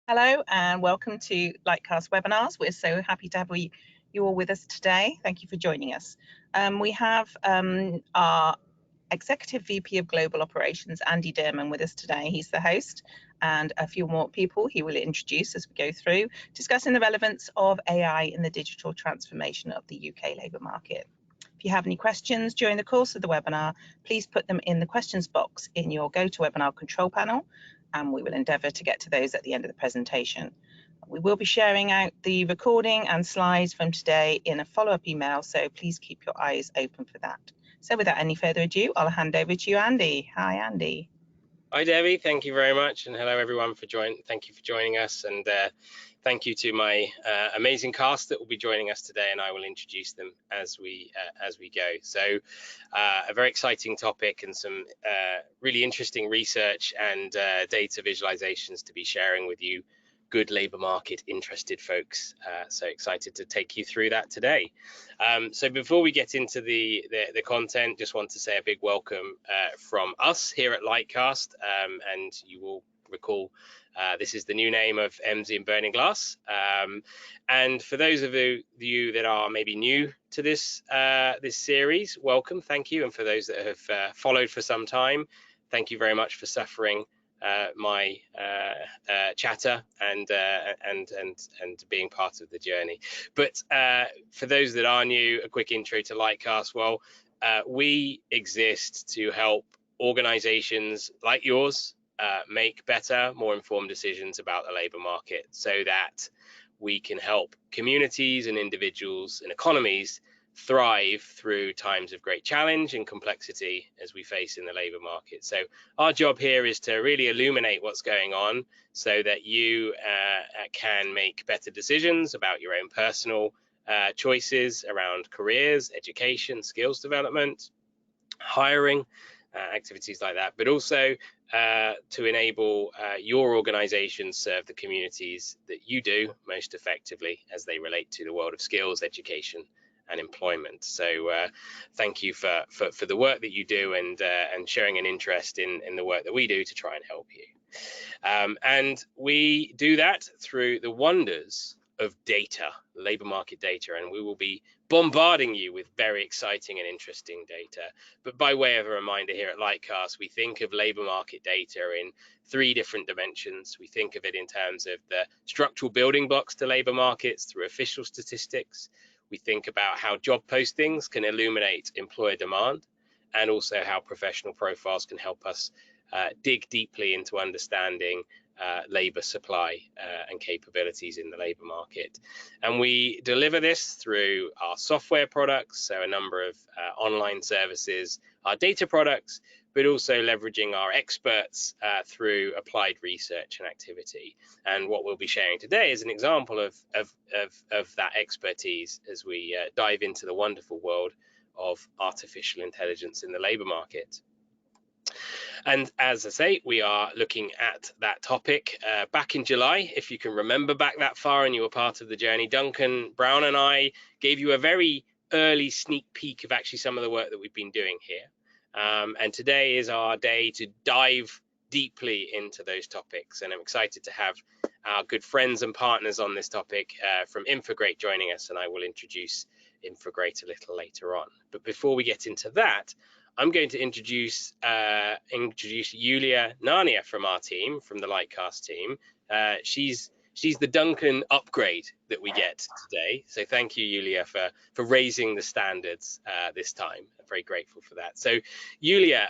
Hello and welcome to Lightcast webinars. We're so happy to have you all with us today. Thank you for joining us. We have our Executive VP of Global Operations, Andy Dearman, with us today. He's the host, and a few more people he will introduce as we go through, discussing the relevance of AI in the digital transformation of the UK labour market. If you have any questions during the course of the webinar, please put them in the questions box in your GoToWebinar control panel, and we will endeavour to get to those at the end of the presentation. We will be sharing out the recording and slides from today in a follow-up email, so please keep your eyes open for that. So without any further ado, I'll hand over to you, Andy. Hi, Andy. Hi, Debbie. Thank you very much, and hello everyone for Thank you for joining us, and thank you to my amazing cast that will be joining us today, and I will introduce them as we go. So, a very exciting topic and some really interesting research and data visualizations to be sharing with you, good labour market interested folks. So excited to take you through that today. So before we get into the content, just want to say a big welcome from us here at Lightcast, and you will recall this is the new name of MZ and Burning Glass. And for those of you that are maybe new to this series, welcome, thank you. And for those that have followed for some time, thank you very much for suffering my chatter and being part of the journey. But for those that are new, a quick intro to Lightcast. Well, we exist to help organizations like yours make better, more informed decisions about the labor market, so that we can help communities and individuals and economies thrive through times of great challenge and complexity as we face in the labor market. So our job here is to really illuminate what's going on so that you can make better decisions about your own personal choices around careers, education, skills development, hiring, activities like that, but also to enable your organization serve the communities that you do most effectively as they relate to the world of skills, education, and employment. So thank you for the work that you do and sharing an interest in the work that we do to try and help you. And we do that through the wonders of data, labor market data, and we will be bombarding you with very exciting and interesting data. But by way of a reminder, here at Lightcast, we think of labor market data in three different dimensions. We think of it in terms of the structural building blocks to labor markets through official statistics. We think about how job postings can illuminate employer demand, and also how professional profiles can help us dig deeply into understanding labour supply and capabilities in the labour market. And we deliver this through our software products, so a number of online services, our data products, but also leveraging our experts through applied research and activity. And what we'll be sharing today is an example of that expertise as we dive into the wonderful world of artificial intelligence in the labour market. And as I say, we are looking at that topic back in July. If you can remember back that far and you were part of the journey, Duncan Brown and I gave you a very early sneak peek of actually some of the work that we've been doing here. And today is our day to dive deeply into those topics. And I'm excited to have our good friends and partners on this topic from Infograte joining us, and I will introduce Infograte a little later on. But before we get into that, I'm going to introduce Yulia Narnia from our team, from the Lightcast team. She's the Duncan upgrade that we get today. So thank you, Yulia, for raising the standards this time. I'm very grateful for that. So Yulia,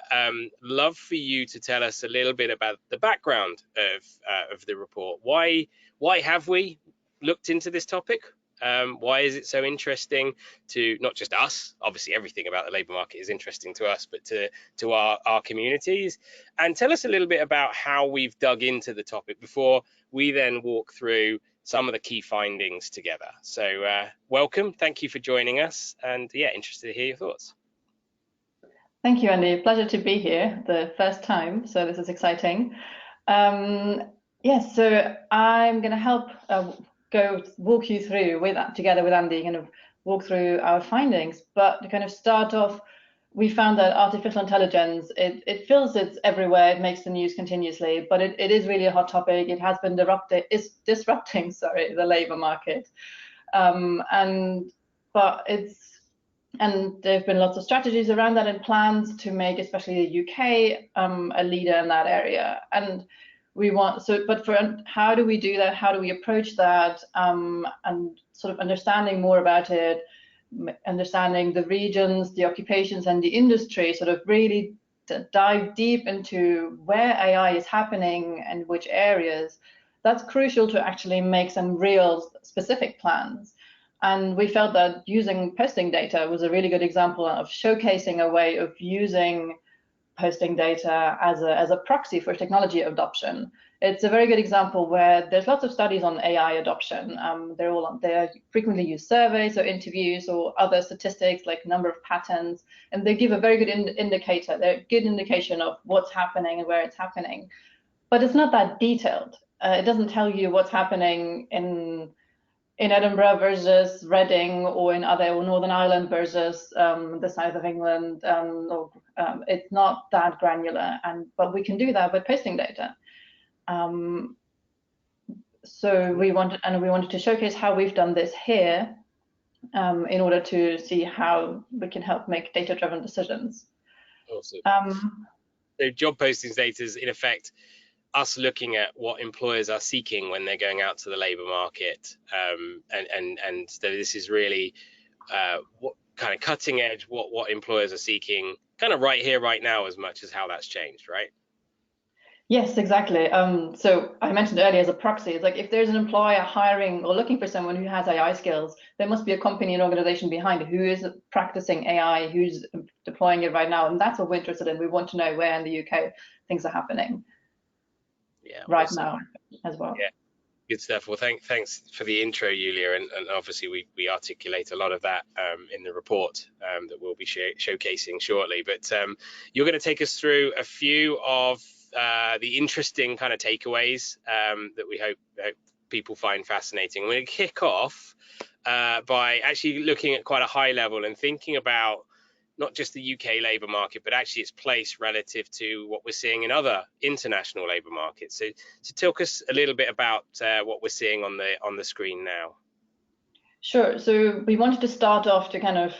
love for you to tell us a little bit about the background of the report. Why have we looked into this topic? Why is it so interesting to not just us? Obviously, everything about the labour market is interesting to us, but to our communities. And tell us a little bit about how we've dug into the topic before we then walk through some of the key findings together. So welcome, thank you for joining us, and yeah, interested to hear your thoughts. Thank you, Andy. Pleasure to be here the first time, so this is exciting. Yes, so I'm going to help walk you through together with Andy, kind of walk through our findings. But to kind of start off, we found that artificial intelligence, it feels it's everywhere, it makes the news continuously, but it is really a hot topic. It has been disrupting, sorry, the labor market. And there have been lots of strategies around that and plans to make, especially the UK, a leader in that area. And but for how do we do that? How do we approach that? And sort of understanding more about it, understanding the regions, the occupations, and the industry, sort of really dive deep into where AI is happening and which areas. That's crucial to actually make some real specific plans. And we felt that using posting data was a really good example of showcasing a way of using posting data as a proxy for technology adoption. It's a very good example where there's lots of studies on AI adoption. They frequently use surveys or interviews or other statistics like number of patents, and they give a very good indicator. They're a good indication of what's happening and where it's happening. But it's not that detailed. It doesn't tell you what's happening in Edinburgh versus Reading, or in Northern Ireland versus the south of England. It's not that granular, but we can do that with posting data. So we wanted to showcase how we've done this here in order to see how we can help make data-driven decisions. Awesome. So job postings data is in effect us looking at what employers are seeking when they're going out to the labour market, and so this is really what kind of cutting edge, what employers are seeking, kind of right here, right now, as much as how that's changed, right? Yes, exactly. So I mentioned earlier as a proxy, it's like if there's an employer hiring or looking for someone who has AI skills, there must be a company and organization behind it who is practicing AI, who's deploying it right now, and that's what we're interested in. We want to know where in the UK things are happening. Yeah, right awesome. Now as well. Yeah, good stuff. Well, thanks for the intro, Julia, and obviously we articulate a lot of that in the report that we'll be showcasing shortly. But you're going to take us through a few of the interesting kind of takeaways that we hope people find fascinating. We're going to kick off by actually looking at quite a high level and thinking about not just the UK labour market, but actually its place relative to what we're seeing in other international labour markets. So talk us a little bit about what we're seeing on the screen now. Sure. So we wanted to start off to kind of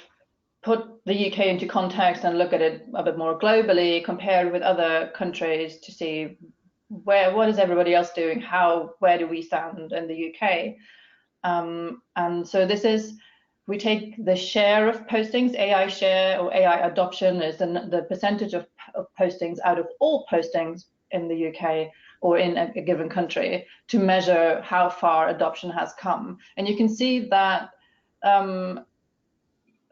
put the UK into context and look at it a bit more globally, compared with other countries, to see what is everybody else doing, where do we stand in the UK. And so this is, we take the share of postings, AI share or AI adoption is the percentage of postings out of all postings in the UK or in a given country, to measure how far adoption has come. And you can see that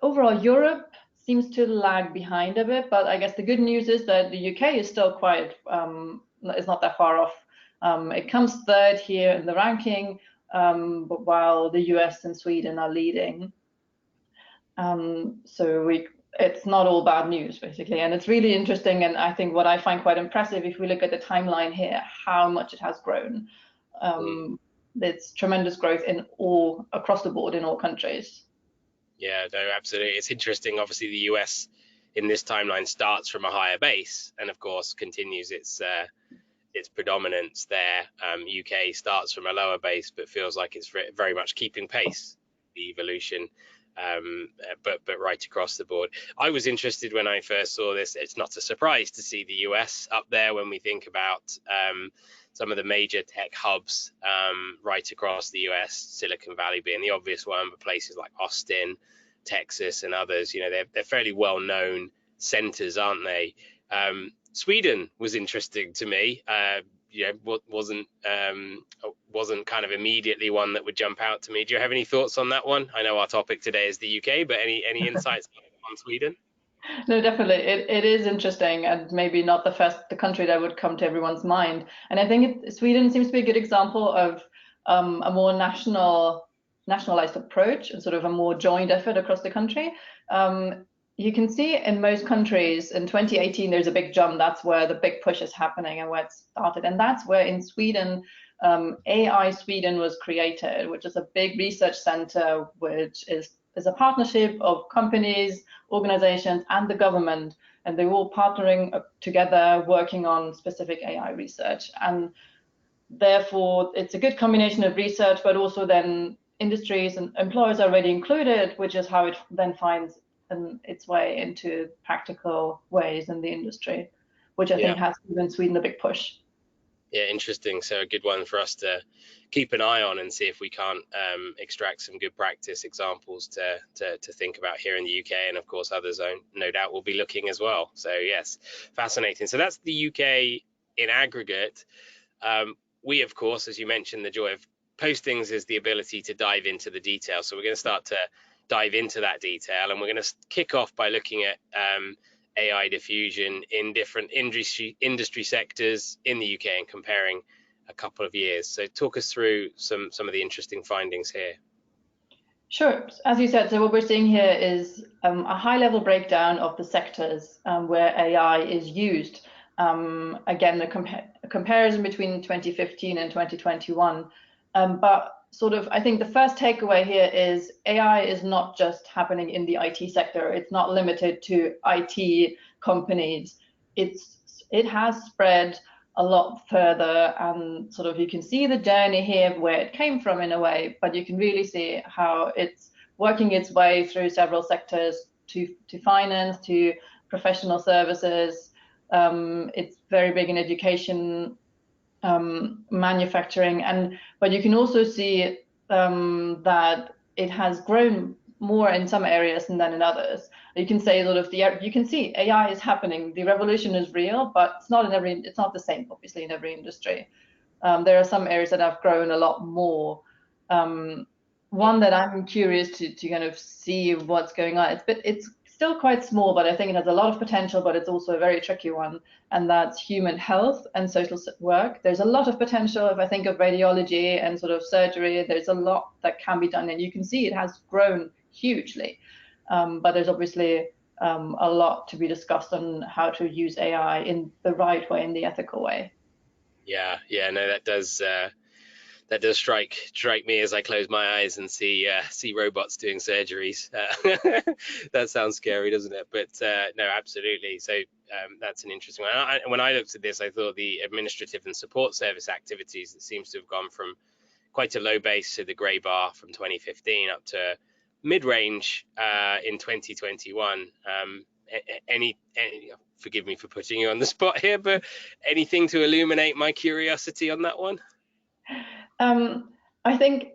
overall Europe seems to lag behind a bit, but I guess the good news is that the UK is still quite, is not that far off. It comes third here in the ranking, but while the US and Sweden are leading. So it's not all bad news, basically, and it's really interesting. And I think what I find quite impressive, if we look at the timeline here, how much it has grown. It's tremendous growth across the board in all countries. Yeah, no, absolutely. It's interesting. Obviously, the US in this timeline starts from a higher base, and of course continues its predominance there. UK starts from a lower base, but feels like it's very much keeping pace, the evolution. But right across the board. I was interested when I first saw this. It's not a surprise to see the US up there when we think about some of the major tech hubs right across the US, Silicon Valley being the obvious one, but places like Austin, Texas, and others, they're fairly well-known centers, aren't they? Sweden was interesting to me. Wasn't kind of immediately one that would jump out to me. Do you have any thoughts on that one? I know our topic today is the UK, but any insights on Sweden? No, definitely. It is interesting, and maybe not the country that would come to everyone's mind. And I think Sweden seems to be a good example of a more nationalized approach and sort of a more joined effort across the country. You can see in most countries in 2018, there's a big jump. That's where the big push is happening and where it started. And that's where in Sweden, AI Sweden was created, which is a big research center, which is a partnership of companies, organizations, and the government, and they're all partnering together, working on specific AI research. And therefore, it's a good combination of research, but also then industries and employers are already included, which is how it then finds its way into practical ways in the industry, which I think has given Sweden a big push. Yeah, interesting. So a good one for us to keep an eye on and see if we can't extract some good practice examples to think about here in the UK, and of course others no doubt will be looking as well. So yes, fascinating. So that's the UK in aggregate. We, of course, as you mentioned, the joy of postings is the ability to dive into the detail. So we're going to start to dive into that detail, and we're going to kick off by looking at AI diffusion in different industry sectors in the UK and comparing a couple of years. So talk us through some of the interesting findings here. Sure. As you said, so what we're seeing here is a high-level breakdown of the sectors where AI is used. Again, a comparison between 2015 and 2021. But sort of, I think the first takeaway here is AI is not just happening in the IT sector. It's not limited to IT companies. It has spread a lot further, and sort of you can see the journey here where it came from in a way, but you can really see how it's working its way through several sectors to finance, to professional services. It's very big in education, manufacturing, but you can also see that it has grown more in some areas than in others. You can say sort of you can see AI is happening. The revolution is real, but it's not the same, obviously, in every industry. There are some areas that have grown a lot more. One that I'm curious to kind of see what's going on. It's still quite small, but I think it has a lot of potential, but it's also a very tricky one, and that's human health and social work. There's a lot of potential. If I think of radiology and sort of surgery, there's a lot that can be done, and you can see it has grown hugely. But there's obviously a lot to be discussed on how to use AI in the right way, in the ethical way. Yeah, no, that does strike me as I close my eyes and see robots doing surgeries. That sounds scary, doesn't it? But no, absolutely. So that's an interesting one. When I looked at this, I thought the administrative and support service activities, that seems to have gone from quite a low base, to the grey bar, from 2015 up to mid-range in 2021. Any forgive me for putting you on the spot here, but anything to illuminate my curiosity on that one? I think,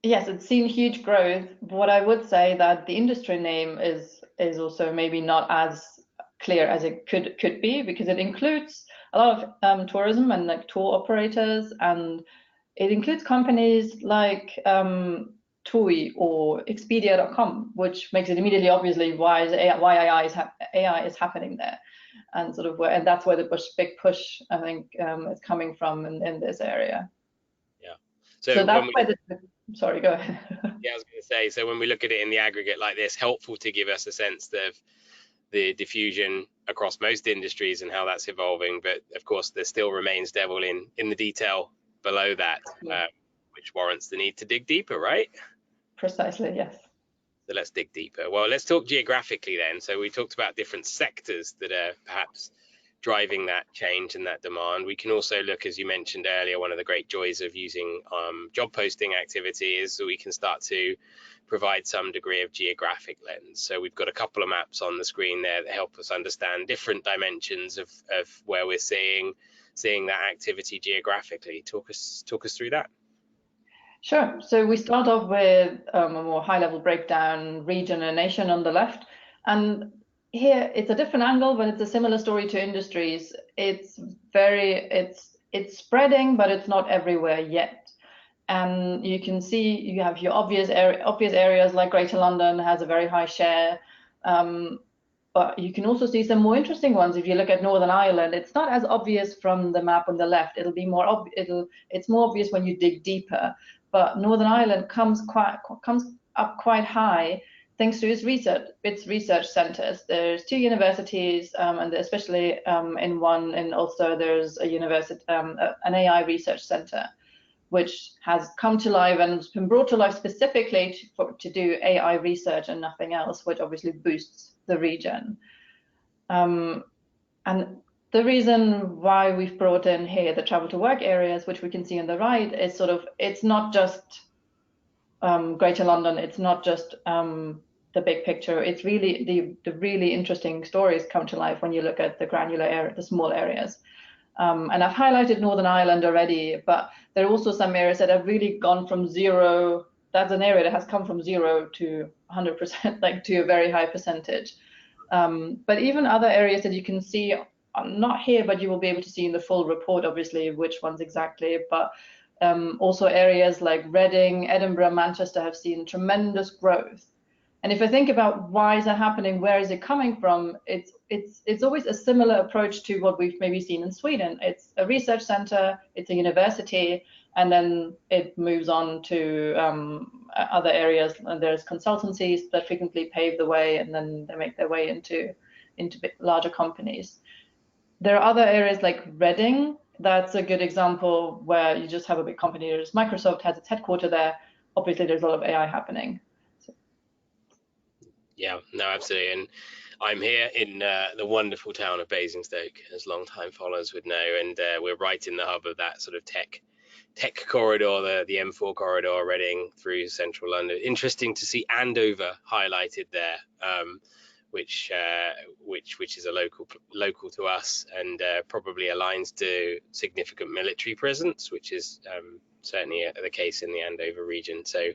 yes, it's seen huge growth. What I would say that the industry name is also maybe not as clear as it could be, because it includes a lot of tourism and like tour operators, and it includes companies like TUI or Expedia.com, which makes it immediately obviously why AI is happening there, and sort of and that's where the big push, I think, is coming from in this area. Yeah. So that's why sorry, go ahead. Yeah, I was going to say, so when we look at it in the aggregate like this, helpful to give us a sense of the diffusion across most industries and how that's evolving, but of course there still remains devil in the detail below that, which warrants the need to dig deeper, right? Precisely, yes. So let's dig deeper. Well, let's talk geographically then. So we talked about different sectors that are perhaps driving that change and that demand. We can also look, as you mentioned earlier, one of the great joys of using job posting activity is that we can start to provide some degree of geographic lens. So we've got a couple of maps on the screen there that help us understand different dimensions of where we're seeing that activity geographically. Talk us through that. Sure. So we start off with a more high-level breakdown, region and nation on the left, and here it's a different angle, but it's a similar story to industries. It's spreading, but it's not everywhere yet. And you can see you have your obvious areas like Greater London has a very high share, but you can also see some more interesting ones. If you look at Northern Ireland, it's not as obvious from the map on the left. It'll be more it's more obvious when you dig deeper. But Northern Ireland comes up quite high, thanks to its research centres. There's 2 universities, and especially in one in Ulster, there's a university, an AI research centre. which has come to life and has been brought to life specifically to do AI research and nothing else, which obviously boosts the region. And the reason why we've brought in here the travel to work areas, which we can see on the right, is sort of, it's not just Greater London, it's not just the big picture. It's really the really interesting stories come to life when you look at the granular area, the small areas. And I've highlighted Northern Ireland already, but there are also some areas that have really gone from zero. That's an area that has come from 0 to 100%, like to a very high percentage. But even other areas that you can see, not here, but you will be able to see in the full report, obviously, which ones exactly. But also areas like Reading, Edinburgh, Manchester have seen tremendous growth. And if I think about why is that happening, where is it coming from, it's always a similar approach to what we've maybe seen in Sweden. It's a research center, it's a university, and then it moves on to other areas. And there's consultancies that frequently pave the way, and then they make their way into larger companies. There are other areas like Reading. That's a good example where you just have a big company. There's Microsoft has its headquarters there. Obviously, there's a lot of AI happening. Yeah, no, absolutely. And I'm here in the wonderful town of Basingstoke, as long-time followers would know, and we're right in the hub of that sort of tech corridor, the M4 corridor, Reading through central London. Interesting to see Andover highlighted there, which is a local to us, and probably aligns to significant military presence, which is certainly the case in the Andover region. So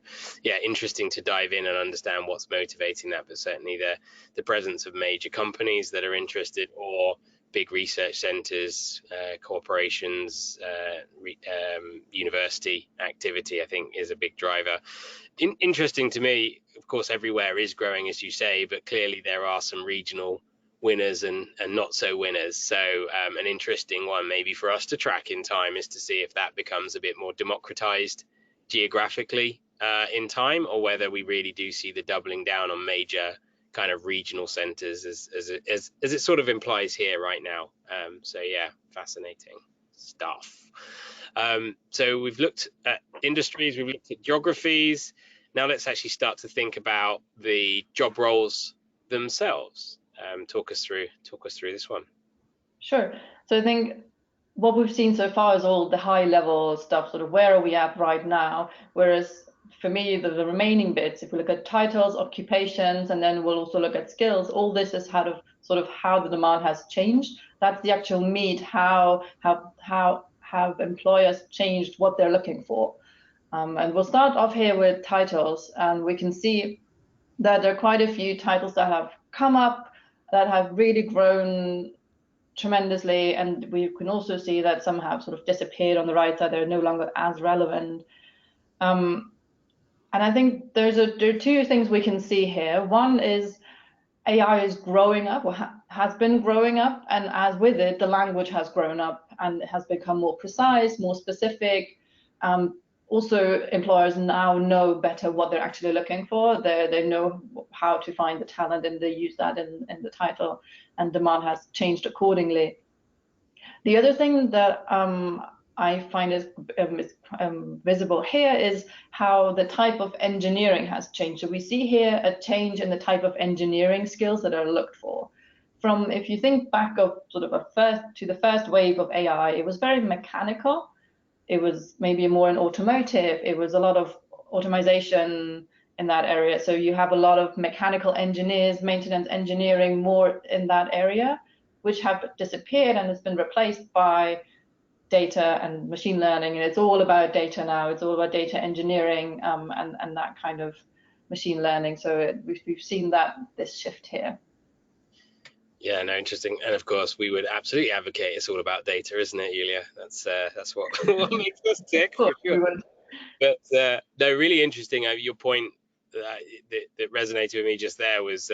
yeah, interesting to dive in and understand what's motivating that, but certainly the presence of major companies that are interested, or big research centers, corporations, university activity, I think is a big driver. Interesting to me, of course, everywhere is growing, as you say, but clearly there are some regional winners and not so winners. So an interesting one maybe for us to track in time is to see if that becomes a bit more democratized geographically in time, or whether we really do see the doubling down on major kind of regional centers as it sort of implies here right now. So yeah, fascinating stuff. So we've looked at industries, we've looked at geographies. Now let's actually start to think about the job roles themselves. Talk us through this one. Sure. So I think what we've seen so far is all the high level stuff, sort of where are we at right now, whereas for me, the remaining bits, if we look at titles, occupations, and then we'll also look at skills, all this is how the demand has changed. That's the actual meat, how have employers changed what they're looking for. And we'll start off here with titles, and we can see that there are quite a few titles that have come up that have really grown tremendously, and we can also see that some have sort of disappeared on the right side. They're no longer as relevant. And I think there are two things we can see here. One is AI is growing up, or has been growing up, and as with it, the language has grown up and has become more precise, more specific. Also, employers now know better what they're actually looking for. They know how to find the talent, and they use that in the title, and demand has changed accordingly. The other thing that I find is visible here is how the type of engineering has changed. So we see here a change in the type of engineering skills that are looked for. From, if you think back of sort of the first wave of AI, it was very mechanical. It was maybe more in automotive. It was a lot of automation in that area. So you have a lot of mechanical engineers, maintenance engineering, more in that area, which have disappeared and has been replaced by data and machine learning. And it's all about data now. It's all about data engineering and that kind of machine learning. So we've seen this shift here. Yeah, no, interesting. And of course, we would absolutely advocate it's all about data, isn't it, Julia? That's what makes us tick. For sure. But no, really interesting. Your point that resonated with me just there was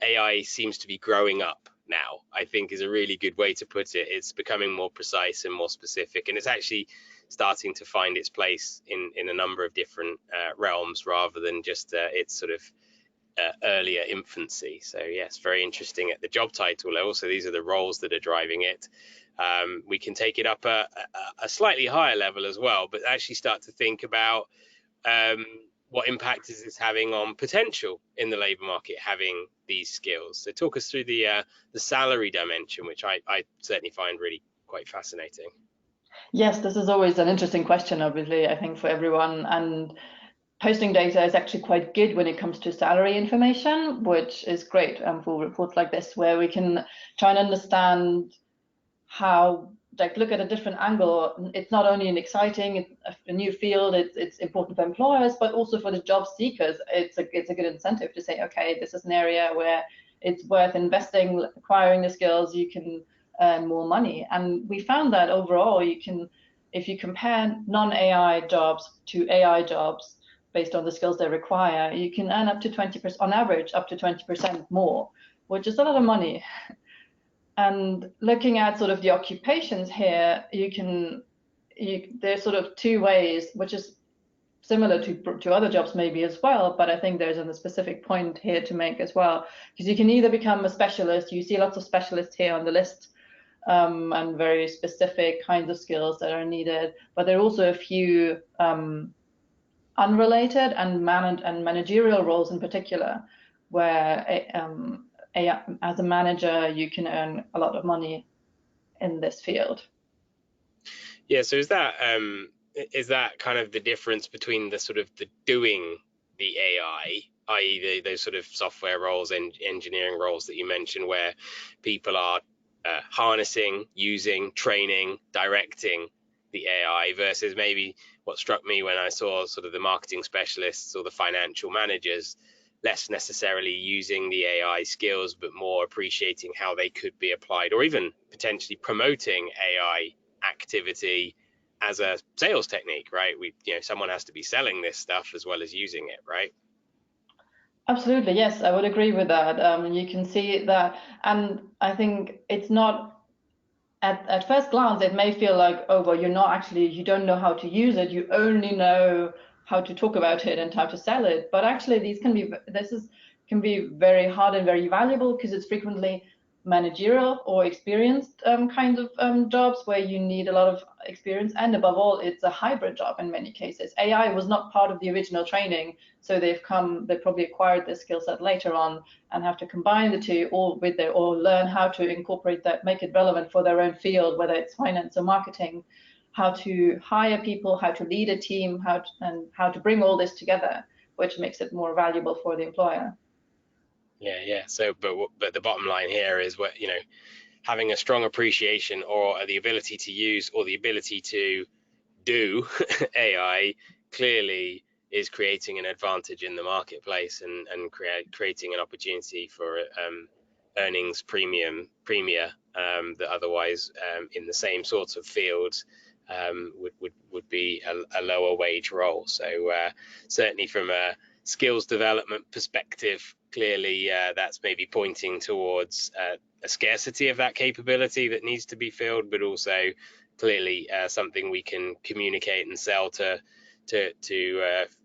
AI seems to be growing up now, I think is a really good way to put it. It's becoming more precise and more specific, and it's actually starting to find its place in a number of different realms rather than just its sort of earlier infancy. So yes, very interesting at the job title level. So these are the roles that are driving it. We can take it up a slightly higher level as well, but actually start to think about what impact is this having on potential in the labour market, having these skills. So talk us through the salary dimension, which I certainly find really quite fascinating. Yes, this is always an interesting question, obviously, I think for everyone. And posting data is actually quite good when it comes to salary information, which is great for reports like this, where we can try and understand how, like, look at a different angle. It's not only an exciting, a new field, it's important for employers, but also for the job seekers. It's a good incentive to say, okay, this is an area where it's worth investing, acquiring the skills, you can earn more money. And we found that overall, you can, if you compare non-AI jobs to AI jobs based on the skills they require, you can earn up to 20%, on average, up to 20% more, which is a lot of money. And looking at sort of the occupations here, there's sort of two ways, which is similar to other jobs maybe as well, but I think there's a specific point here to make as well, because you can either become a specialist. You see lots of specialists here on the list, and very specific kinds of skills that are needed, but there are also a few unrelated and managerial roles in particular, where as a manager you can earn a lot of money in this field. Yeah, so is that kind of the difference between the sort of the doing the AI, i.e. those sort of software roles and engineering roles that you mentioned, where people are harnessing, using, training, directing the AI, versus maybe what struck me when I saw sort of the marketing specialists or the financial managers, less necessarily using the AI skills, but more appreciating how they could be applied, or even potentially promoting AI activity as a sales technique, right? Someone has to be selling this stuff as well as using it, right? Absolutely, yes, I would agree with that. You can see that, and I think it's not, at first glance, it may feel like, oh, well, you don't know how to use it, you only know how to talk about it and how to sell it. But actually, this can be very hard and very valuable, because it's frequently managerial or experienced kind of jobs where you need a lot of experience, and above all, it's a hybrid job in many cases. AI was not part of the original training, so they probably acquired this skill set later on and have to combine the two, or learn how to incorporate that, make it relevant for their own field, whether it's finance or marketing, how to hire people, how to lead a team, how to bring all this together, which makes it more valuable for the employer. Yeah. So, but the bottom line here is having a strong appreciation or the ability to use or the ability to do AI clearly is creating an advantage in the marketplace and creating an opportunity for earnings premium that otherwise in the same sorts of fields would be a lower wage role. So certainly from a skills development perspective, clearly that's maybe pointing towards a scarcity of that capability that needs to be filled, but also clearly something we can communicate and sell to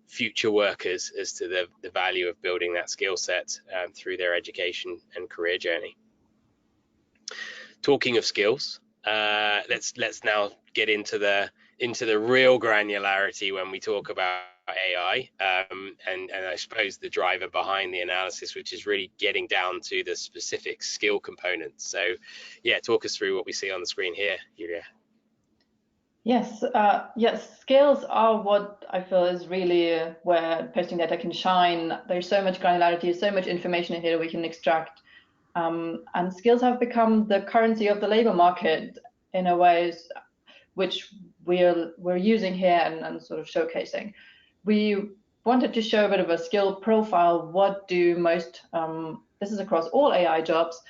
future workers as to the value of building that skill set through their education and career journey. Talking of skills, let's now get into the real granularity when we talk about AI, and I suppose the driver behind the analysis, which is really getting down to the specific skill components. So yeah, talk us through what we see on the screen here, Julia. Yes, skills are what I feel is really where posting data can shine. There's so much granularity, so much information in here we can extract, and skills have become the currency of the labor market in a way, which we're using here and sort of showcasing. We wanted to show a bit of a skill profile. What do most, this is across all AI jobs,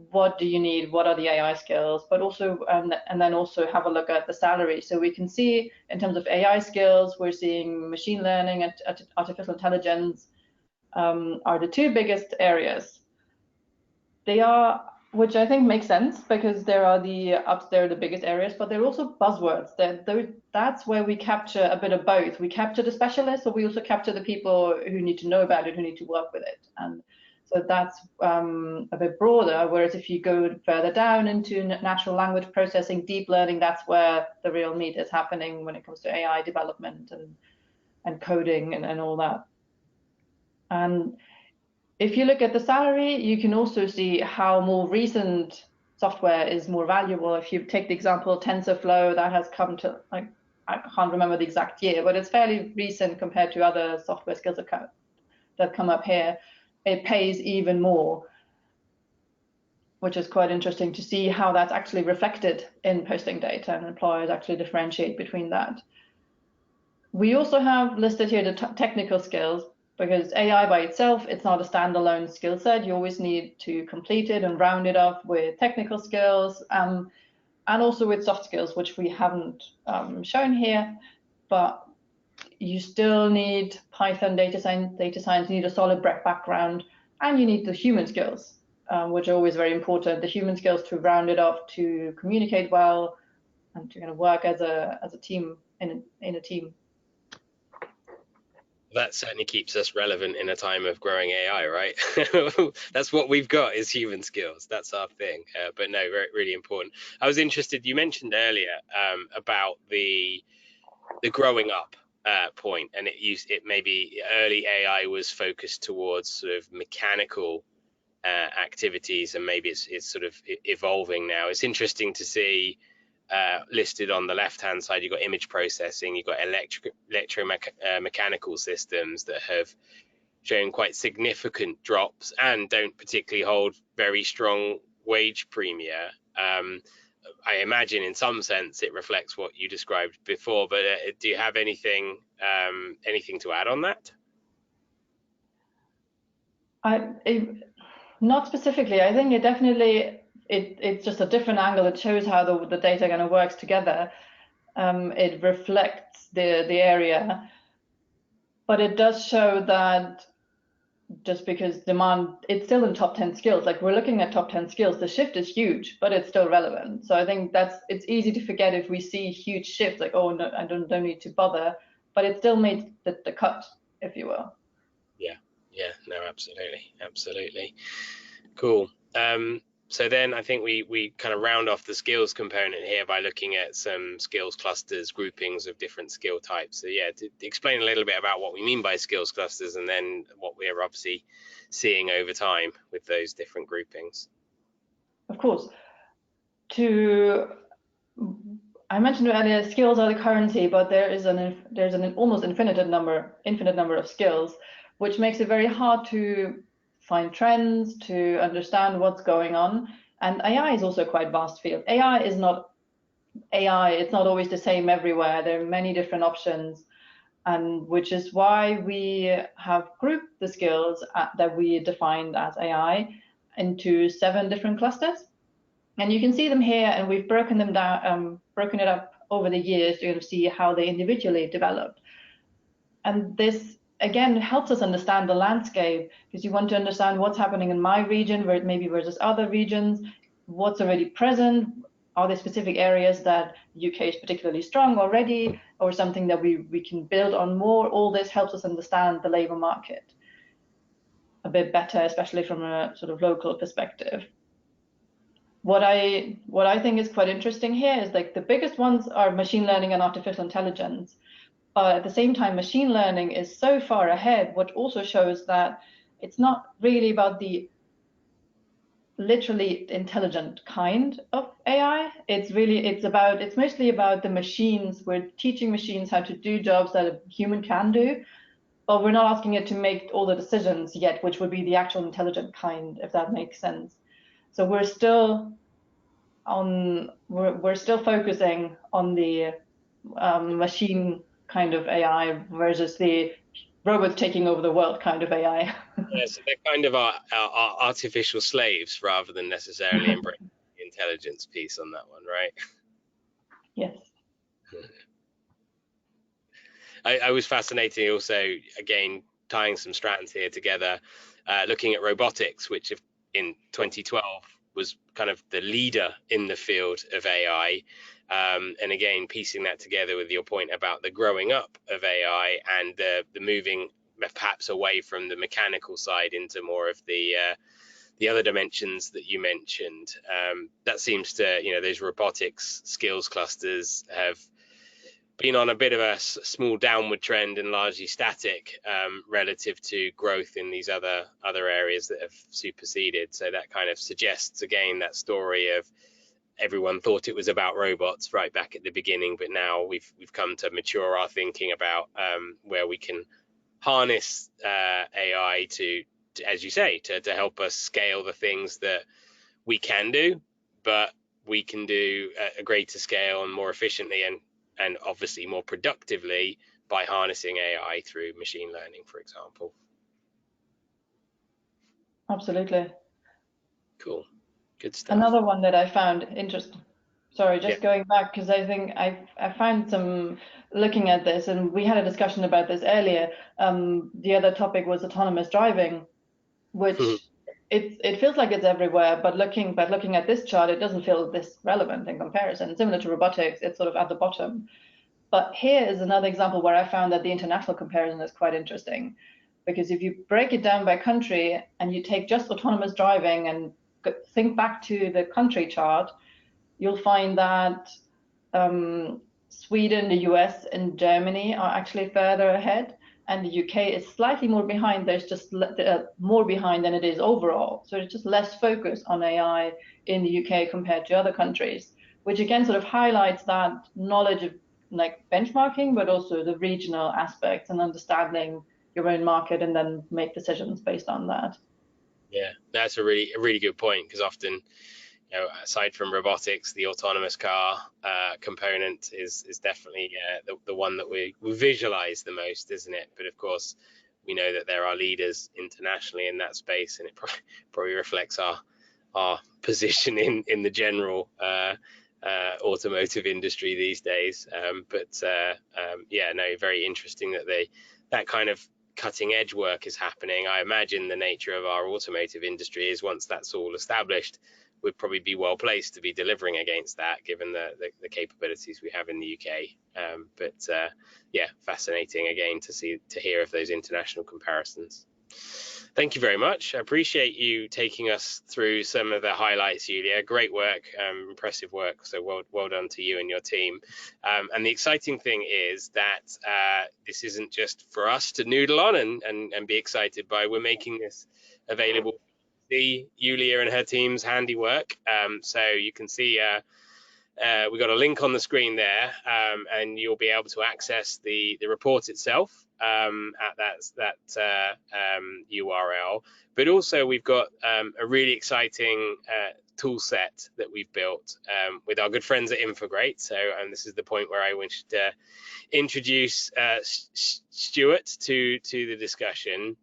what do you need? What are the AI skills? But also, and then also have a look at the salary. So we can see in terms of AI skills, we're seeing machine learning and artificial intelligence are the two biggest areas. They are, which I think makes sense, because they're the biggest areas, but they're also buzzwords. That's where we capture a bit of both. We capture the specialists, but we also capture the people who need to know about it, who need to work with it. And So that's a bit broader, whereas if you go further down into natural language processing, deep learning, that's where the real meat is happening when it comes to AI development and coding and all that. And if you look at the salary, you can also see how more recent software is more valuable. If you take the example of TensorFlow, that has come to, like, I can't remember the exact year, but it's fairly recent compared to other software skills that come up here. It pays even more, which is quite interesting to see how that's actually reflected in posting data, and employers actually differentiate between that. We also have listed here the technical skills, because AI by itself, it's not a standalone skill set. You always need to complete it and round it up with technical skills, and also with soft skills, which we haven't shown here, but you still need Python, data science, you need a solid background, and you need the human skills, which are always very important. The human skills to round it up, to communicate well, and to kind of work as a team in a team. That certainly keeps us relevant in a time of growing AI, right? That's what we've got, is human skills. That's our thing. But no, really important. I was interested, you mentioned earlier about the growing up point, and it maybe early AI was focused towards sort of mechanical activities, and maybe it's sort of evolving now. It's interesting to see listed on the left hand side, you've got image processing, you've got electromechanical systems that have shown quite significant drops and don't particularly hold very strong wage premia. I imagine in some sense it reflects what you described before, but do you have anything to add on that? Not specifically. I think it definitely, it's just a different angle. It shows how the data kind of works together. It reflects the area, but it does show that just because demand, it's still in top 10 skills. Like, we're looking at top 10 skills, the shift is huge, but it's still relevant. So I think it's easy to forget if we see huge shifts, like, oh no, I don't need to bother, but it still made the cut, if you will. Yeah, no, absolutely. Cool. So then I think we kind of round off the skills component here by looking at some skills clusters, groupings of different skill types. So yeah, to explain a little bit about what we mean by skills clusters, and then what we're obviously seeing over time with those different groupings. Of course. I mentioned earlier, skills are the currency, but there's an almost infinite number of skills, which makes it very hard to find trends, to understand what's going on. And AI is also quite vast field. AI is not AI, it's not always the same everywhere. There are many different options, and which is why we have grouped the skills that we defined as AI into 7 different clusters. And you can see them here, and we've broken them down, broken it up over the years to see how they individually developed. And this, again, helps us understand the landscape, because you want to understand what's happening in my region, maybe versus other regions, what's already present, are there specific areas that the UK is particularly strong already, or something that we can build on more. All this helps us understand the labour market a bit better, especially from a sort of local perspective. What I think is quite interesting here is, like, the biggest ones are machine learning and artificial intelligence. But at the same time, machine learning is so far ahead, what also shows that it's not really about the literally intelligent kind of AI. It's mostly about the machines. We're teaching machines how to do jobs that a human can do, but we're not asking it to make all the decisions yet, which would be the actual intelligent kind, if that makes sense. So we're still focusing on the machine kind of AI versus the robots taking over the world kind of AI. Yeah, so they're kind of our artificial slaves rather than necessarily embracing the intelligence piece on that one, right? Yes. I was fascinated also, again, tying some strands here together, looking at robotics, which in 2012 was kind of the leader in the field of AI. And again, piecing that together with your point about the growing up of AI and the moving perhaps away from the mechanical side into more of the other dimensions that you mentioned. That seems to, those robotics skills clusters have been on a bit of a small downward trend and largely static relative to growth in these other areas that have superseded. So that kind of suggests, again, that story of everyone thought it was about robots right back at the beginning, but now we've come to mature our thinking about where we can harness AI to, as you say, to help us scale the things that we can do, but we can do at a greater scale and more efficiently and obviously more productively by harnessing AI through machine learning, for example. Absolutely. Cool. Good stuff. Another one that I found interesting. Sorry, just going back, because I think I found some looking at this, and we had a discussion about this earlier. The other topic was autonomous driving, which it feels like it's everywhere, but looking at this chart, it doesn't feel this relevant in comparison. Similar to robotics, it's sort of at the bottom. But here is another example where I found that the international comparison is quite interesting, because if you break it down by country and you take just autonomous driving and think back to the country chart, you'll find that Sweden, the US, and Germany are actually further ahead, and the UK is slightly more behind. There's just more behind than it is overall. So it's just less focus on AI in the UK compared to other countries, which again sort of highlights that knowledge of like benchmarking, but also the regional aspects and understanding your own market and then make decisions based on that. Yeah, that's a really good point, because often, aside from robotics, the autonomous car component is definitely the one that we visualize the most, isn't it? But of course, we know that there are leaders internationally in that space, and it probably reflects our position in the general automotive industry these days. Very interesting that kind of cutting edge work is happening. I imagine the nature of our automotive industry is, once that's all established, we'd probably be well placed to be delivering against that, given the capabilities we have in the UK. Fascinating again to hear of those international comparisons. Thank you very much. I appreciate you taking us through some of the highlights, Julia. Great work, impressive work. So well done to you and your team. And the exciting thing is that this isn't just for us to noodle on and be excited by. We're making this available to see Julia and her team's handiwork. So you can see we've got a link on the screen there, and you'll be able to access the report itself at that URL. But also we've got a really exciting tool set that we've built with our good friends at Infograte. So, and this is the point where I wish to introduce Stuart to the discussion.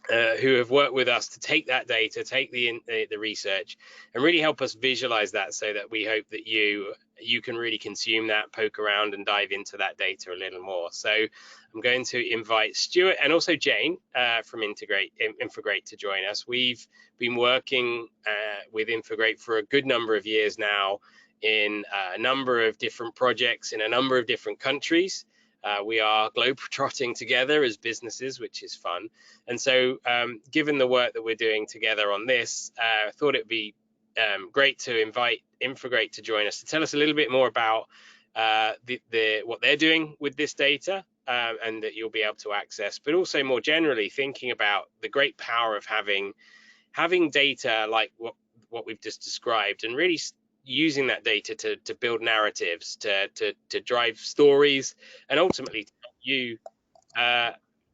Who have worked with us to take that data, take the research, and really help us visualize that, so that we hope that you can really consume that, poke around, and dive into that data a little more. So I'm going to invite Stuart and also Jane from Infograte to join us. We've been working with Infograte for a good number of years now in a number of different projects in a number of different countries. We are globe-trotting together as businesses, which is fun. And so given the work that we're doing together on this, I thought it'd be great to invite Infograte to join us to tell us a little bit more about what they're doing with this data, and that you'll be able to access, but also more generally thinking about the great power of having data like what we've just described, and really using that data to build narratives, to drive stories, and ultimately to help you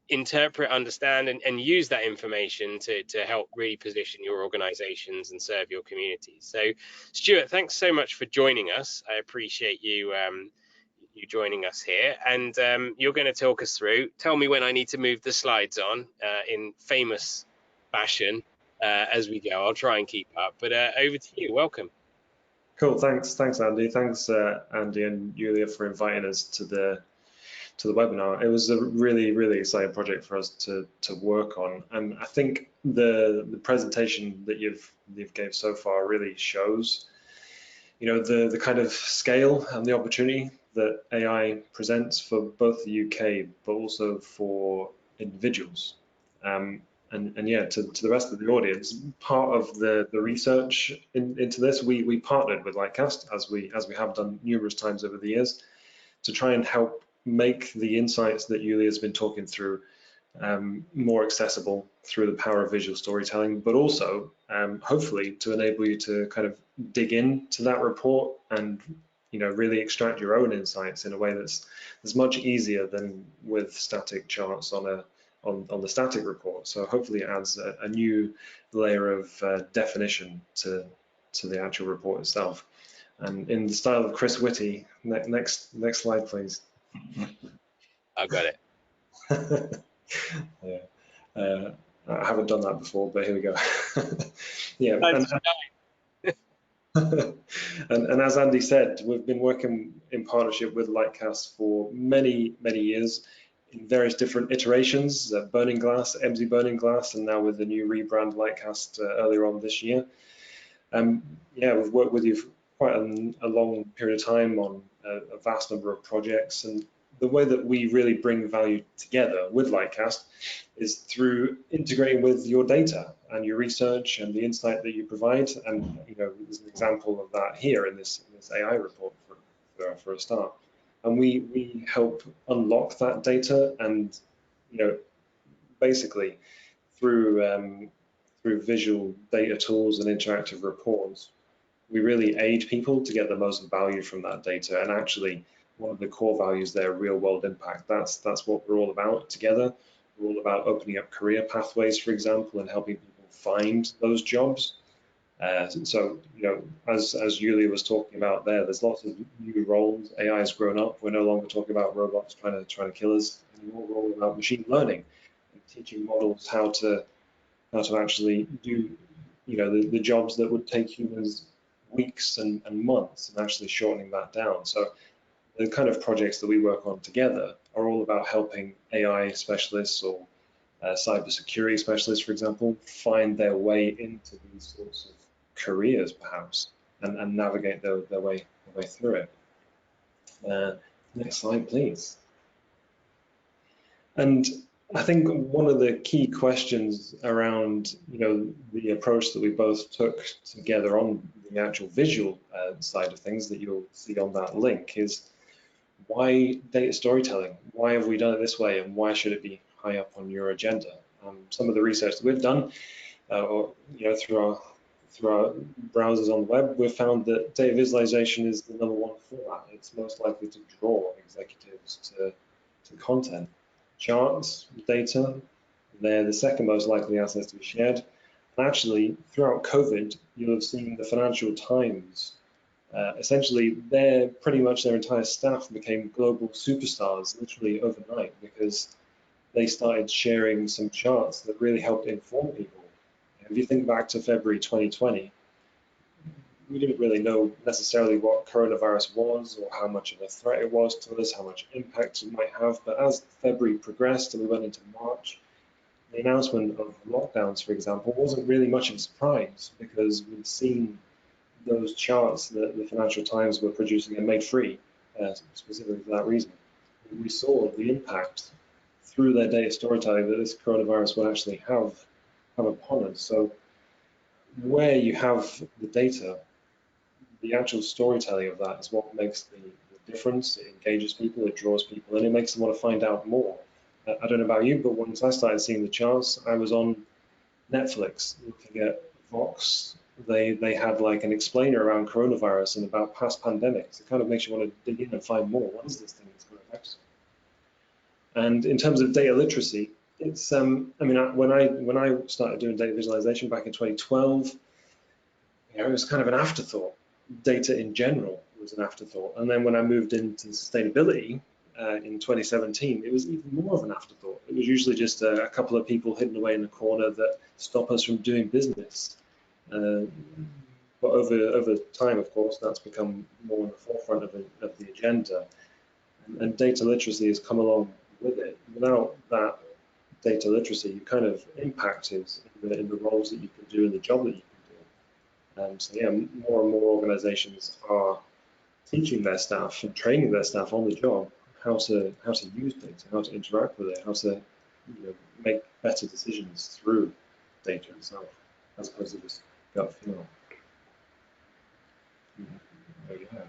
interpret, understand, and use that information to help really position your organizations and serve your communities. So Stuart, thanks so much for joining us. I appreciate you joining us here, and you're going to talk us through. Tell me when I need to move the slides on in famous fashion as we go. I'll try and keep up, but over to you. Welcome. Cool, thanks Andy. Thanks Andy and Julia for inviting us to the webinar. It was a really exciting project for us to work on, and I think the presentation that you've gave so far really shows, the kind of scale and the opportunity that AI presents for both the UK, but also for individuals. And yeah, to the rest of the audience, part of the research into this, we partnered with Lightcast, as we have done numerous times over the years, to try and help make the insights that Yulia's been talking through more accessible through the power of visual storytelling, but also hopefully to enable you to kind of dig into that report and really extract your own insights in a way that's much easier than with static charts on the static report. So hopefully it adds a new layer of definition to the actual report itself. And in the style of Chris Whitty, next slide, please. I got it. Yeah, I haven't done that before, but here we go. Yeah, and as Andy said, we've been working in partnership with Lightcast for many years in various different iterations, Burning Glass, MZ Burning Glass, and now with the new rebrand Lightcast earlier on this year. Yeah, we've worked with you for quite a long period of time on a vast number of projects, and the way that we really bring value together with Lightcast is through integrating with your data and your research and the insight that you provide. And there's an example of that here in this AI report for a start. And we help unlock that data, and basically through visual data tools and interactive reports, we really aid people to get the most value from that data. And actually, one of the core values there, real world impact, that's what we're all about together. We're all about opening up career pathways, for example, and helping people find those jobs. So as Yulia was talking about there's lots of new roles. AI has grown up. We're no longer talking about robots trying to kill us anymore. We're all about machine learning and teaching models how to actually do the jobs that would take humans weeks and months, and actually shortening that down. So the kind of projects that we work on together are all about helping AI specialists or cybersecurity specialists, for example, find their way into these sorts of careers, perhaps, and navigate their way through it. Next slide, please. And I think one of the key questions around the approach that we both took together on the actual visual side of things that you'll see on that link is, why data storytelling? Why have we done it this way, and why should it be high up on your agenda? Some of the research that we've done, through our browsers on the web, we've found that data visualization is the #1 format. It's most likely to draw executives to content. Charts, data, they're the second most likely assets to be shared. And actually, throughout COVID, you'll have seen the Financial Times. Essentially, pretty much their entire staff became global superstars literally overnight, because they started sharing some charts that really helped inform people. If you think back to February 2020, we didn't really know necessarily what coronavirus was or how much of a threat it was to us, how much impact it might have. But as February progressed and we went into March, the announcement of lockdowns, for example, wasn't really much of a surprise, because we'd seen those charts that the Financial Times were producing and made free, specifically for that reason. We saw the impact through their data storytelling that this coronavirus would actually have upon us. So where you have the data, the actual storytelling of that is what makes the difference. It engages people, it draws people, and it makes them want to find out more. I don't know about you, but once I started seeing the charts, I was on Netflix looking at Vox. They had like an explainer around coronavirus and about past pandemics. It kind of makes you want to dig in and find more. What is this thing that's going to affect us? And in terms of data literacy, it's I mean, when I started doing data visualization back in 2012, it was kind of an afterthought. Data in general was an afterthought. And then when I moved into sustainability in 2017, it was even more of an afterthought. It was usually just a couple of people hidden away in the corner that stop us from doing business. But over time, of course, that's become more in the forefront of the agenda. And data literacy has come along with it. Without that data literacy, you kind of impacted in the roles that you can do and the job that you can do. So yeah, more and more organizations are teaching their staff and training their staff on the job how to use data, how to interact with it, how to make better decisions through data itself, as opposed to just gut feel. Yeah.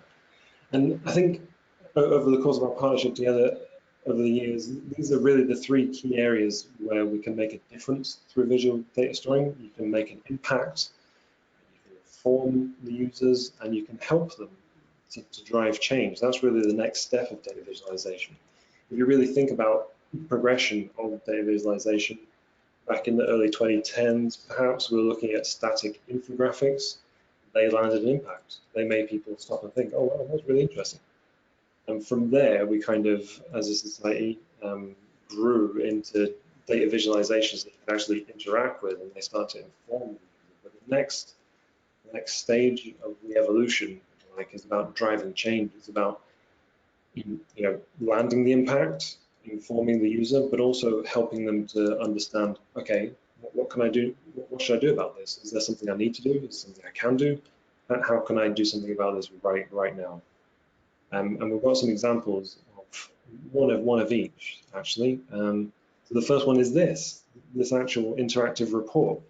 And I think over the course of our partnership together over the years, these are really the three key areas where we can make a difference through visual data storing. You can make an impact, you can inform the users, and you can help them to drive change. That's really the next step of data visualization. If you really think about progression of data visualization, back in the early 2010s, perhaps we were looking at static infographics. They landed an impact. They made people stop and think, oh, wow, that's really interesting. And from there, we kind of, as a society, grew into data visualizations that you can actually interact with, and they start to inform you. But the next stage of the evolution, like, is about driving change. It's about landing the impact, informing the user, but also helping them to understand, okay, what can I do? What should I do about this? Is there something I need to do? Is there something I can do? How can I do something about this right now? And we've got some examples of one of each, actually. So the first one is this actual interactive report.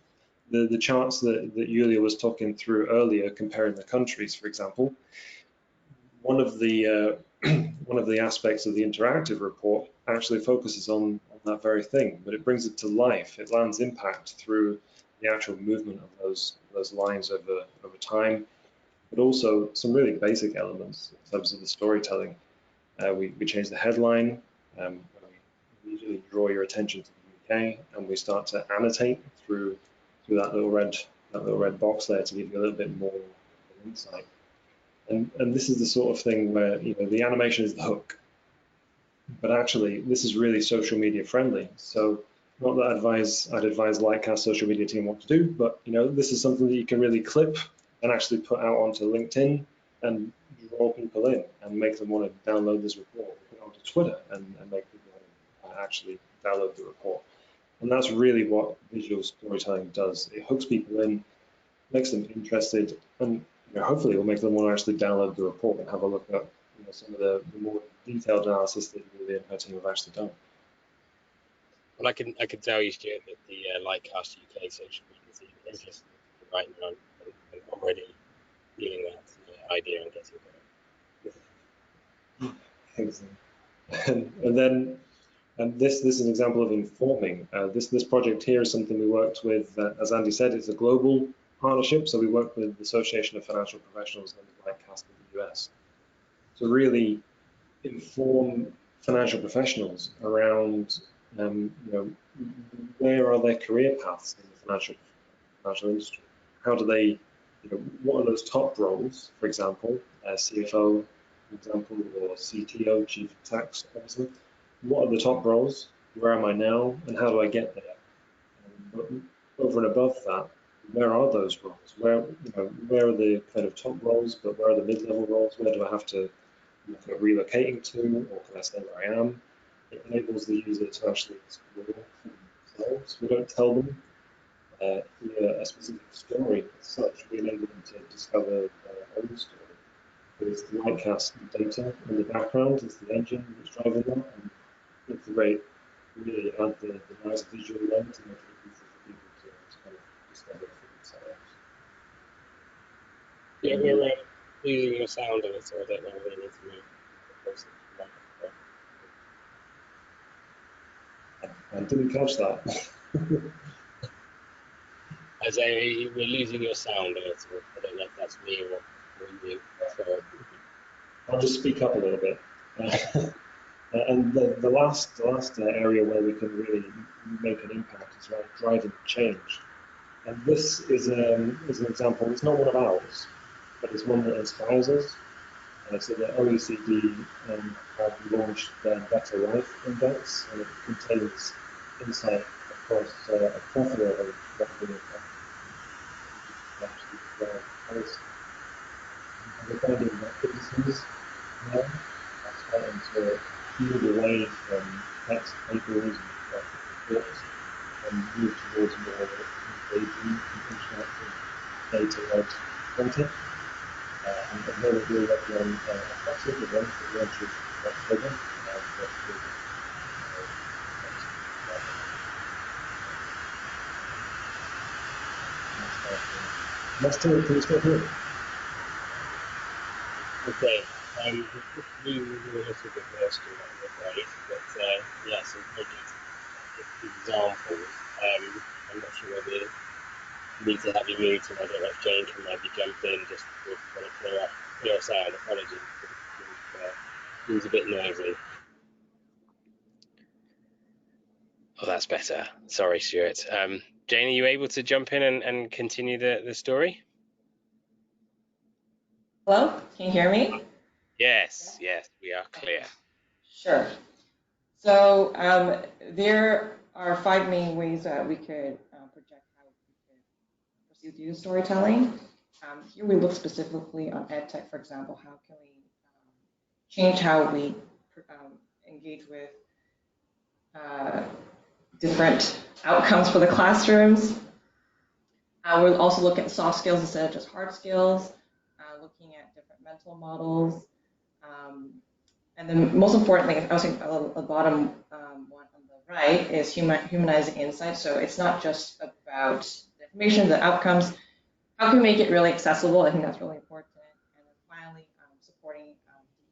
The charts that Julia was talking through earlier, comparing the countries, for example. One of the aspects of the interactive report actually focuses on that very thing, but it brings it to life. It lands impact through the actual movement of those lines over time, but also some really basic elements in terms of the storytelling. We change the headline. We usually draw your attention to the UK, and we start to annotate through that little red box there to give you a little bit more insight. And this is the sort of thing where the animation is the hook, but actually this is really social media friendly. So not that I'd advise Lightcast social media team what to do, but this is something that you can really clip and actually put out onto LinkedIn and draw people in and make them want to download this report, put it onto Twitter and make people want to actually download the report. And that's really what visual storytelling does. It hooks people in, makes them interested, and hopefully it will make them want to actually download the report and have a look at some of the more detailed analysis that the Impact team have actually done. Well, I can tell you, Stuart, that the Lightcast UK social media team is listening right now and already feeling that idea and getting going. Excellent. And then this is an example of informing. This project here is something we worked with, as Andy said, it's a global partnership, so we work with the Association of Financial Professionals and the Lightcast in the US to really inform financial professionals around where are their career paths in the financial industry. How do they, what are those top roles, for example, CFO, for example, or CTO, Chief of Tax Officer. What are the top roles? Where am I now, and how do I get there? But over and above that, where are those roles? Where are the kind of top roles, but where are the mid-level roles? Where do I have to look at relocating to, or can I stay where I am? It enables the user to actually explore for themselves. We don't tell them a specific story as such. We enable them to discover their own story. There's the Lightcast data in the background, it's the engine that's driving that, and it's a great, really add the nice visual lens and make it easy for people to kind of discover for themselves. Yeah, we're losing your sound on it, so I don't know whether you need to move closer to the microphone. I didn't catch that. I say we're losing your sound a little. I don't know if that's me or you. So I'll just speak up a little bit. And the last area where we can really make an impact is around driving change. And this is an example. It's not one of ours, but it's one that inspires us. So the OECD have launched their Better Life Index, and it contains insight across a plethora of what we actually policy. And we're finding that businesses now are starting to move away from text papers and reports and move towards more engaging and interactive data-led content. And here we're working on a project event that launches in October. Lester, can you step in? Okay, just losing you a little bit there, Stuart, I'm afraid. But yeah, some project examples. I'm not sure whether you need to have you mute, and I don't know if Jane can maybe jump in just to kind of clear us out. Apologies, it was a bit noisy. Oh, that's better. Sorry, Stuart. Jane, are you able to jump in and continue the story? Hello, can you hear me? Yes, yes, we are clear. Sure. So there are 5 main ways that we could project how we could proceed to use storytelling. Here we look specifically on EdTech, for example. How can we change how we engage with different outcomes for the classrooms? We'll also look at soft skills instead of just hard skills, looking at different mental models. And then most importantly, I was saying the bottom one on the right is humanizing insight. So it's not just about the information, the outcomes. How can we make it really accessible? I think that's really important. And then finally, supporting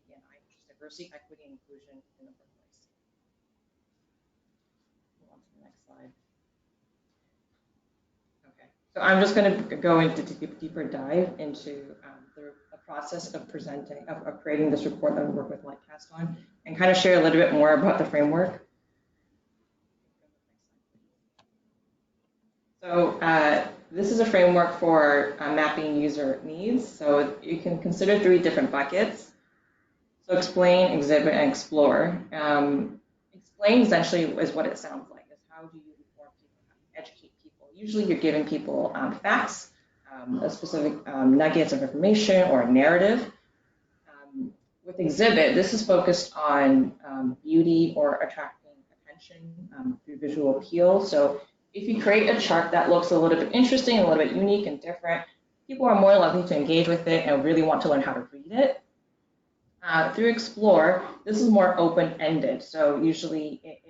DE&I, which is diversity, equity, and inclusion in the workplace. Move on to the next slide. Okay, so I'm just going to go into deeper dive into the process of presenting, of creating this report that we work with Lightcast on, and kind of share a little bit more about the framework. So this is a framework for mapping user needs. So you can consider 3 different buckets. So explain, exhibit, and explore. Explain essentially is what it sounds like. Is how do you inform people, how do you educate people? Usually you're giving people facts, a specific nuggets of information or a narrative. With exhibit, this is focused on beauty or attracting attention through visual appeal. So if you create a chart that looks a little bit interesting, a little bit unique and different, people are more likely to engage with it and really want to learn how to read it. Through explore, this is more open-ended. So usually it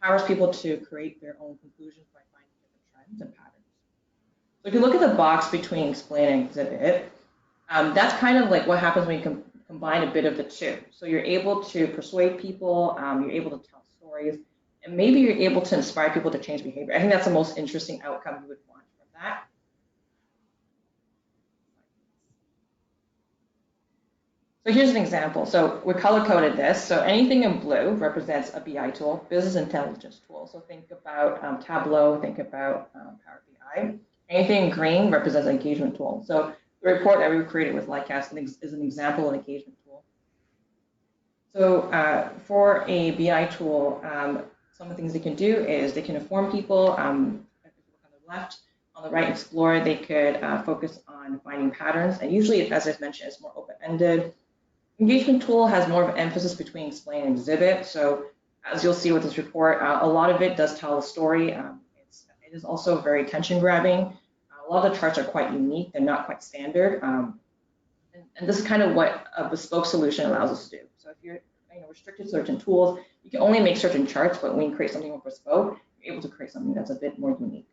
empowers people to create their own conclusions by finding different trends and patterns. So if you look at the box between explain and exhibit, that's kind of like what happens when you combine a bit of the two. So you're able to persuade people, you're able to tell stories, and maybe you're able to inspire people to change behavior. I think that's the most interesting outcome you would want from that. So here's an example. So we color-coded this. So anything in blue represents a BI tool, business intelligence tool. So think about Tableau, think about Power BI. Anything in green represents an engagement tool. So the report that we created with Lightcast is an example of an engagement tool. So for a BI tool, some of the things they can do is they can inform people. On the left, on the right, explore. They could focus on finding patterns. And usually, as I mentioned, it's more open-ended. Engagement tool has more of an emphasis between explain and exhibit. So as you'll see with this report, a lot of it does tell a story. It is also very attention-grabbing. A lot of the charts are quite unique. They're not quite standard. And this is kind of what a bespoke solution allows us to do. So if you're restricted to certain tools, you can only make certain charts, but when you create something more bespoke, you're able to create something that's a bit more unique.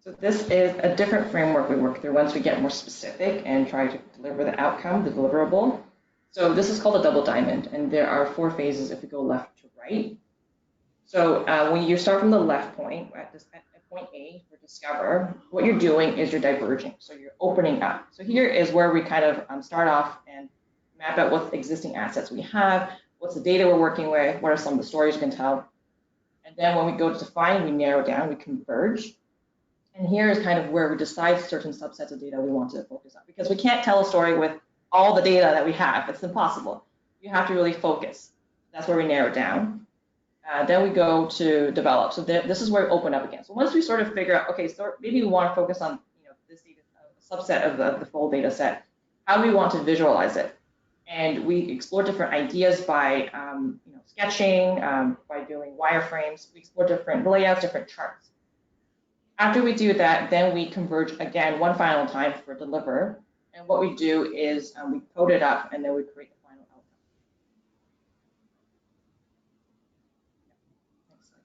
So this is a different framework we work through once we get more specific and try to deliver the outcome, the deliverable. So this is called a double diamond, and there are 4 phases if we go left to right. So when you start from the left point, at point A for discover, what you're doing is you're diverging. So you're opening up. So here is where we kind of start off and map out what existing assets we have, what's the data we're working with, what are some of the stories we can tell. And then when we go to define, we narrow down, we converge. And here is kind of where we decide certain subsets of data we want to focus on, because we can't tell a story with all the data that we have. It's impossible. You have to really focus. That's where we narrow down. Then we go to develop. So this is where we open up again. So once we sort of figure out, okay, so maybe we want to focus on this data, subset of the full data set. How do we want to visualize it? And we explore different ideas by sketching, by doing wireframes. We explore different layouts, different charts. After we do that, then we converge again one final time for deliver. And what we do is we code it up and then we create the final outcome. Next slide,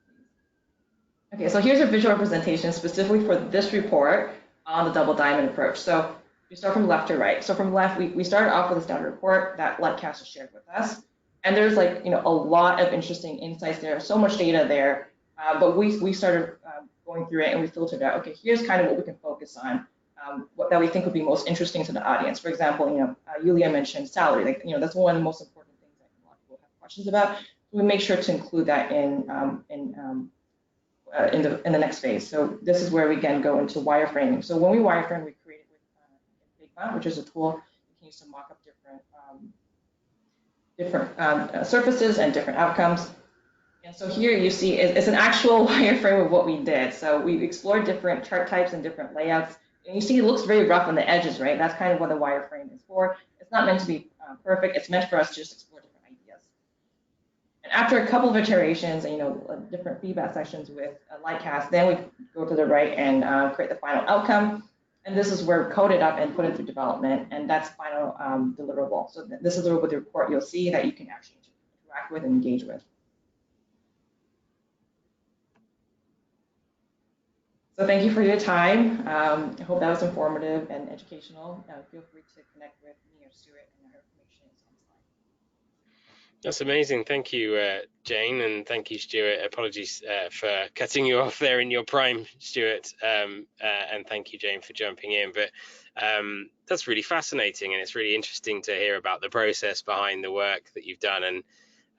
please. Okay, so here's a visual representation specifically for this report on the double diamond approach. So we start from left to right. So from left, we started off with a standard report that Lightcast has shared with us. And there's like, a lot of interesting insights there, so much data there. But we started going through it and we filtered out, okay, here's kind of what we can focus on, what that we think would be most interesting to the audience. For example, Yulia mentioned salary. Like, that's one of the most important things that a lot of people have questions about. We make sure to include that in the next phase. So this is where we again go into wireframing. So when we wireframe, we create it with Figma, which is a tool you can use to mock up different surfaces and different outcomes. And so here you see it's an actual wireframe of what we did. So we explored different chart types and different layouts. And you see it looks very rough on the edges, right? That's kind of what the wireframe is for. It's not meant to be perfect. It's meant for us to just explore different ideas. And after a couple of iterations and different feedback sessions with Lightcast, then we go to the right and create the final outcome. And this is where we code it up and put it through development, and that's final deliverable. So this is the report you'll see that you can actually interact with and engage with. So thank you for your time. I hope that was informative and educational. Feel free to connect with me or Stuart, and our information is on the slide. That's amazing. Thank you, Jane, and thank you, Stuart. Apologies for cutting you off there in your prime, Stuart, and thank you, Jane, for jumping in. But that's really fascinating, and it's really interesting to hear about the process behind the work that you've done. And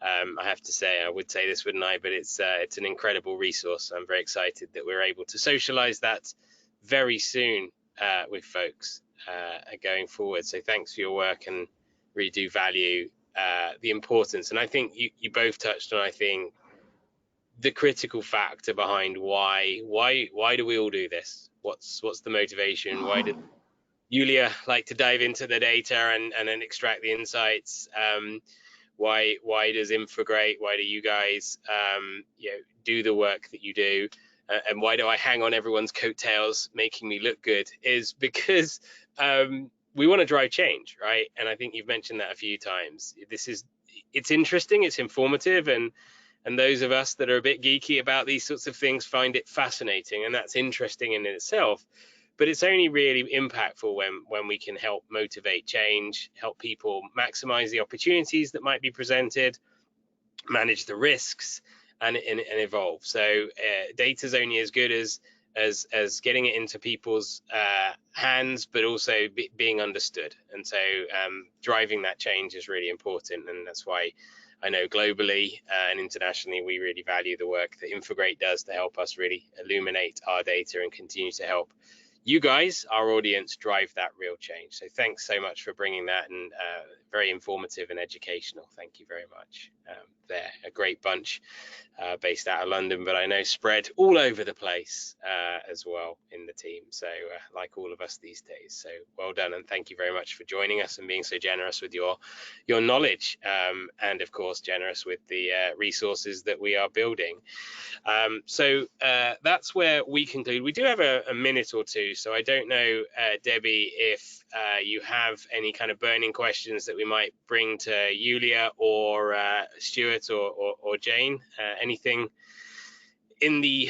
I have to say, I would say this, wouldn't I? But it's an incredible resource. I'm very excited that we're able to socialize that very soon with folks going forward. So thanks for your work, and really do value the importance. And I think you both touched on, I think, the critical factor behind why do we all do this? What's the motivation? Why did Yulia like to dive into the data and then extract the insights? Why does Infograte? Why do you guys do the work that you do? And why do I hang on everyone's coattails making me look good? Is because we want to drive change, right? And I think you've mentioned that a few times. It's interesting, it's informative, and those of us that are a bit geeky about these sorts of things find it fascinating, and that's interesting in itself. But it's only really impactful when we can help motivate change, help people maximize the opportunities that might be presented, manage the risks, and evolve. So data is only as good as getting it into people's hands, but also being understood. And so driving that change is really important, and that's why I know globally and internationally we really value the work that Infograte does to help us really illuminate our data and continue to help you guys, our audience, drive that real change. So thanks so much for bringing that, and very informative and educational. Thank you very much. They're a great bunch based out of London, but I know spread all over the place as well in the team. So like all of us these days. So well done, and thank you very much for joining us and being so generous with your knowledge, and of course generous with the resources that we are building. So that's where we conclude. We do have a minute or two, so I don't know, Debbie, if you have any kind of burning questions that we might bring to Yulia or Stuart or Jane. Anything in the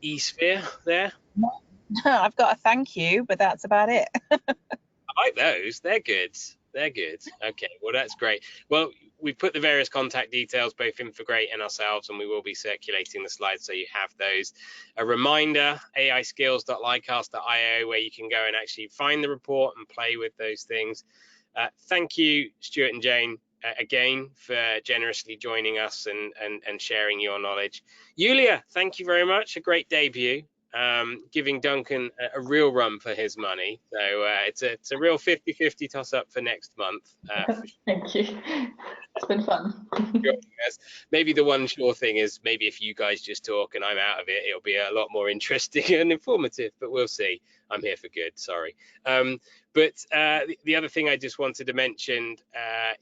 e-sphere there? I've got a thank you, but that's about it. I like those. They're good. They're good. Okay, well, that's great. Well, we've put the various contact details, both Infograte and ourselves, and we will be circulating the slides so you have those. A reminder, aiskills.lightcast.io, where you can go and actually find the report and play with those things. Thank you, Stuart and Jane, again, for generously joining us and sharing your knowledge. Yulia, thank you very much. A great debut. Giving Duncan a real run for his money. So it's a real 50-50 toss up for next month. Thank you. It's been fun. Maybe the one sure thing is maybe if you guys just talk and I'm out of it, it'll be a lot more interesting and informative, but we'll see. I'm here for good, sorry. But the other thing I just wanted to mention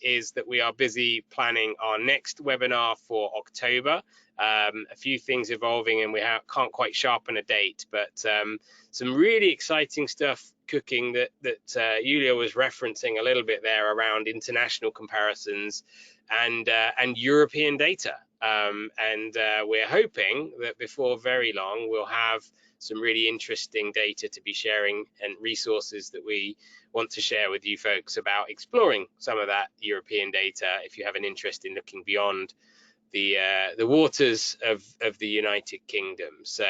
is that we are busy planning our next webinar for October. A few things evolving, and we can't quite sharpen a date, but some really exciting stuff cooking that Julia was referencing a little bit there around international comparisons and European data. We're hoping that before very long we'll have some really interesting data to be sharing and resources that we want to share with you folks about exploring some of that European data if you have an interest in looking beyond the waters of the United Kingdom. So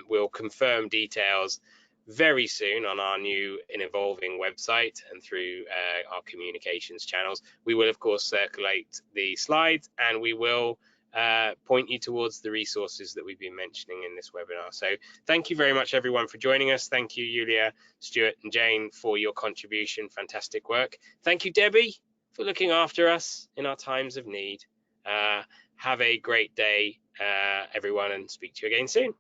we'll confirm details very soon on our new and evolving website and through our communications channels. We will of course circulate the slides, and we will point you towards the resources that we've been mentioning in this webinar. So thank you very much everyone for joining us. Thank you Julia, Stuart and Jane for your contribution. Fantastic work. Thank you Debbie for looking after us in our times of need. Have a great day everyone, and speak to you again soon.